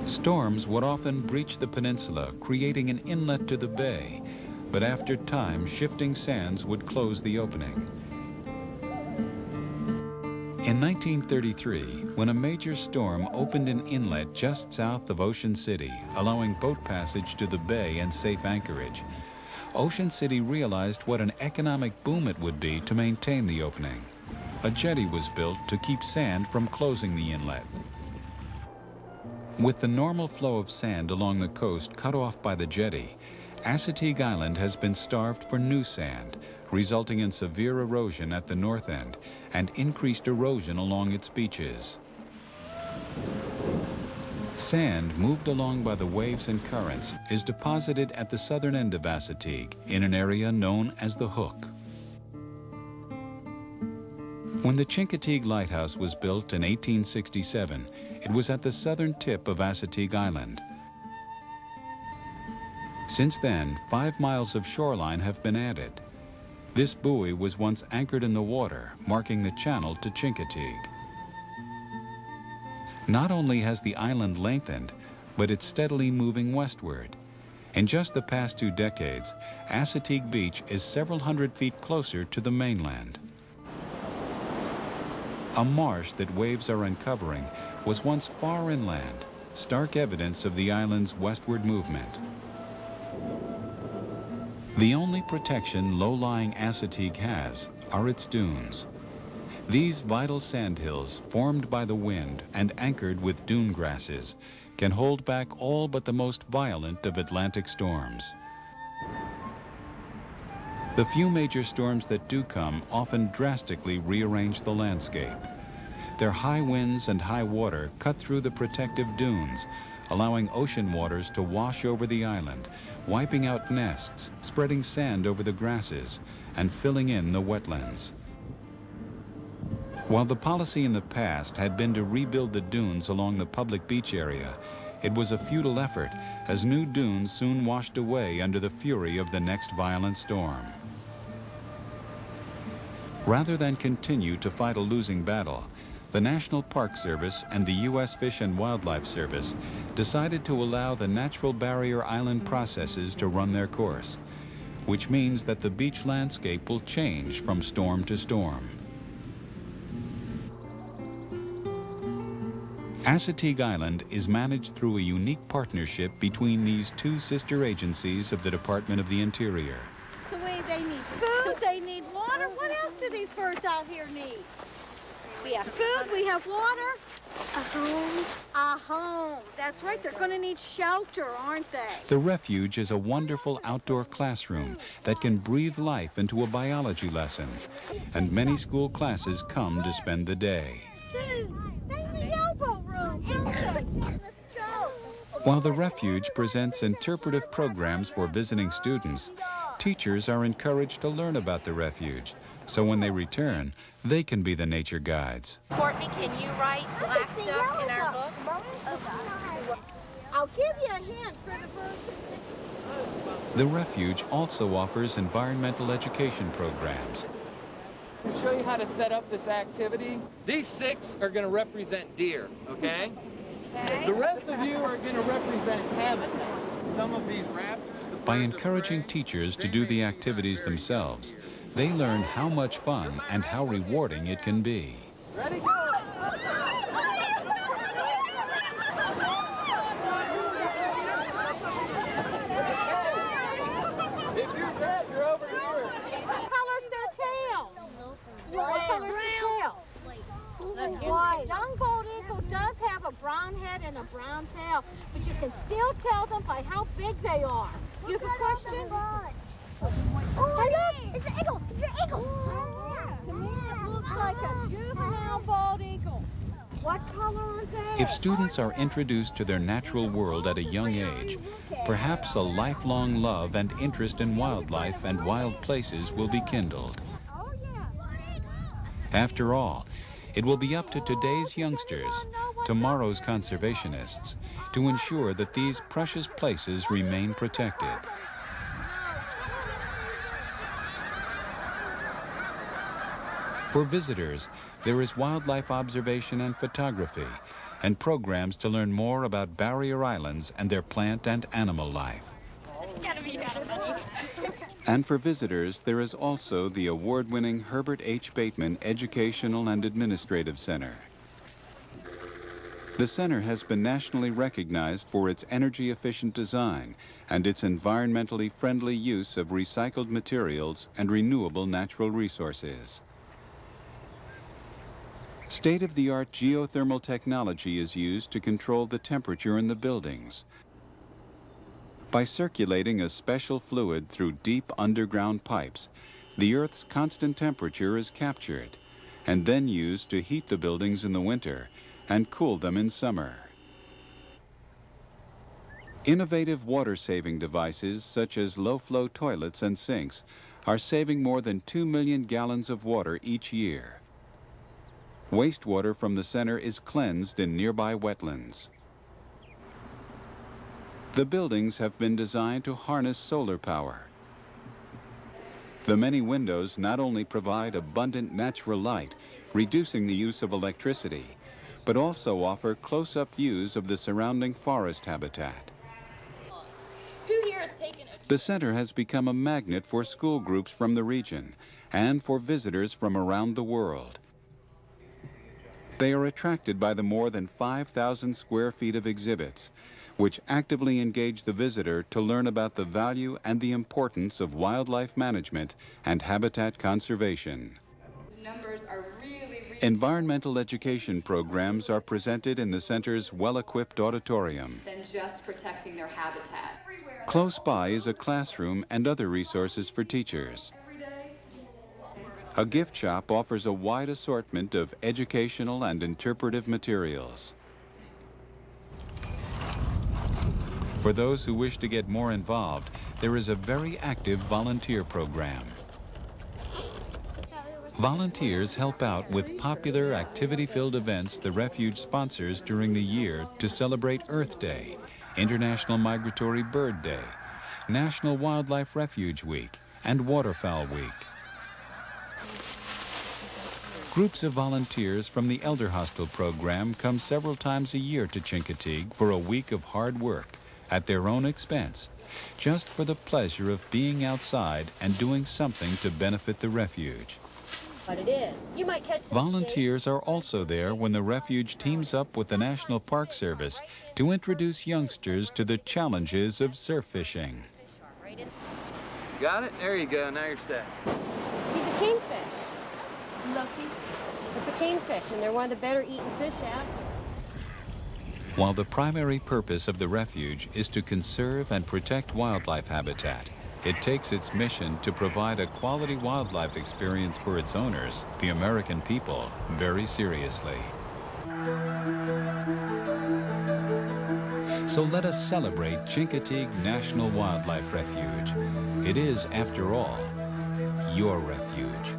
Storms would often breach the peninsula, creating an inlet to the bay, but after time, shifting sands would close the opening. In 1933, when a major storm opened an inlet just south of Ocean City, allowing boat passage to the bay and safe anchorage, Ocean City realized what an economic boom it would be to maintain the opening. A jetty was built to keep sand from closing the inlet. With the normal flow of sand along the coast cut off by the jetty, Chincoteague Island has been starved for new sand, resulting in severe erosion at the north end and increased erosion along its beaches. Sand moved along by the waves and currents is deposited at the southern end of Chincoteague in an area known as the Hook. When the Chincoteague Lighthouse was built in 1867, it was at the southern tip of Chincoteague Island. Since then, 5 miles of shoreline have been added. This buoy was once anchored in the water, marking the channel to Chincoteague. Not only has the island lengthened, but it's steadily moving westward. In just the past 2 decades, Chincoteague Beach is several hundred feet closer to the mainland. A marsh that waves are uncovering was once far inland, stark evidence of the island's westward movement. The only protection low-lying Chincoteague has are its dunes. These vital sandhills, formed by the wind and anchored with dune grasses, can hold back all but the most violent of Atlantic storms. The few major storms that do come often drastically rearrange the landscape. Their high winds and high water cut through the protective dunes, allowing ocean waters to wash over the island, wiping out nests, spreading sand over the grasses, and filling in the wetlands. While the policy in the past had been to rebuild the dunes along the public beach area, it was a futile effort, as new dunes soon washed away under the fury of the next violent storm. Rather than continue to fight a losing battle, the National Park Service and the U.S. Fish and Wildlife Service decided to allow the natural barrier island processes to run their course, which means that the beach landscape will change from storm to storm. Chincoteague Island is managed through a unique partnership between these 2 sister agencies of the Department of the Interior. So they need food, they need water. What else do these birds out here need? We have food, we have water. A home. A home. That's right, they're going to need shelter, aren't they? The Refuge is a wonderful outdoor classroom that can breathe life into a biology lesson, and many school classes come to spend the day. While the Refuge presents interpretive programs for visiting students, teachers are encouraged to learn about the Refuge, so when they return, they can be the nature guides. Courtney, can you write black duck in our book? I'll give you a hint for the birds. The Refuge also offers environmental education programs. To show you how to set up this activity, these 6 are going to represent deer, okay? The rest of you are going to represent habitat. Some of these raptors... By encouraging teachers to do the activities themselves, they learn how much fun and how rewarding it can be. Ready, go! If you're red, you're over here. What color's their tail? What color's the tail? White. Young bald eagle does have a brown head and a brown tail, but you can still tell them by how big they are. You have a question? Oh, look! It's an eagle! It's an eagle! To me, it looks like a juvenile bald eagle. What color are they? If students are introduced to their natural world at a young age, perhaps a lifelong love and interest in wildlife and wild places will be kindled. After all, it will be up to today's youngsters, tomorrow's conservationists, to ensure that these precious places remain protected. For visitors, there is wildlife observation and photography, and programs to learn more about barrier islands and their plant and animal life. And for visitors, there is also the award-winning Herbert H. Bateman Educational and Administrative Center. The center has been nationally recognized for its energy-efficient design and its environmentally friendly use of recycled materials and renewable natural resources. State-of-the-art geothermal technology is used to control the temperature in the buildings. By circulating a special fluid through deep underground pipes, the Earth's constant temperature is captured and then used to heat the buildings in the winter and cool them in summer. Innovative water-saving devices such as low-flow toilets and sinks are saving more than 2 million gallons of water each year. Wastewater from the center is cleansed in nearby wetlands. The buildings have been designed to harness solar power. The many windows not only provide abundant natural light, reducing the use of electricity, but also offer close-up views of the surrounding forest habitat. The center has become a magnet for school groups from the region and for visitors from around the world. They are attracted by the more than 5,000 square feet of exhibits, which actively engage the visitor to learn about the value and the importance of wildlife management and habitat conservation. Environmental education programs are presented in the center's well-equipped auditorium. Than just protecting their habitat. Close by is a classroom and other resources for teachers. A gift shop offers a wide assortment of educational and interpretive materials. For those who wish to get more involved, there is a very active volunteer program. Volunteers help out with popular activity-filled events the Refuge sponsors during the year to celebrate Earth Day, International Migratory Bird Day, National Wildlife Refuge Week, and Waterfowl Week. Groups of volunteers from the Elder Hostel program come several times a year to Chincoteague for a week of hard work at their own expense, just for the pleasure of being outside and doing something to benefit the refuge. But it is. You might catch Volunteers are also there when the refuge teams up with the National Park Service to introduce youngsters to the challenges of surf fishing. Got it? There you go. Now you're set. He's a kingfish. Lucky. It's a kingfish, and they're one of the better eaten fish out. While the primary purpose of the refuge is to conserve and protect wildlife habitat, it takes its mission to provide a quality wildlife experience for its owners, the American people, very seriously. So let us celebrate Chincoteague National Wildlife Refuge. It is, after all, your refuge.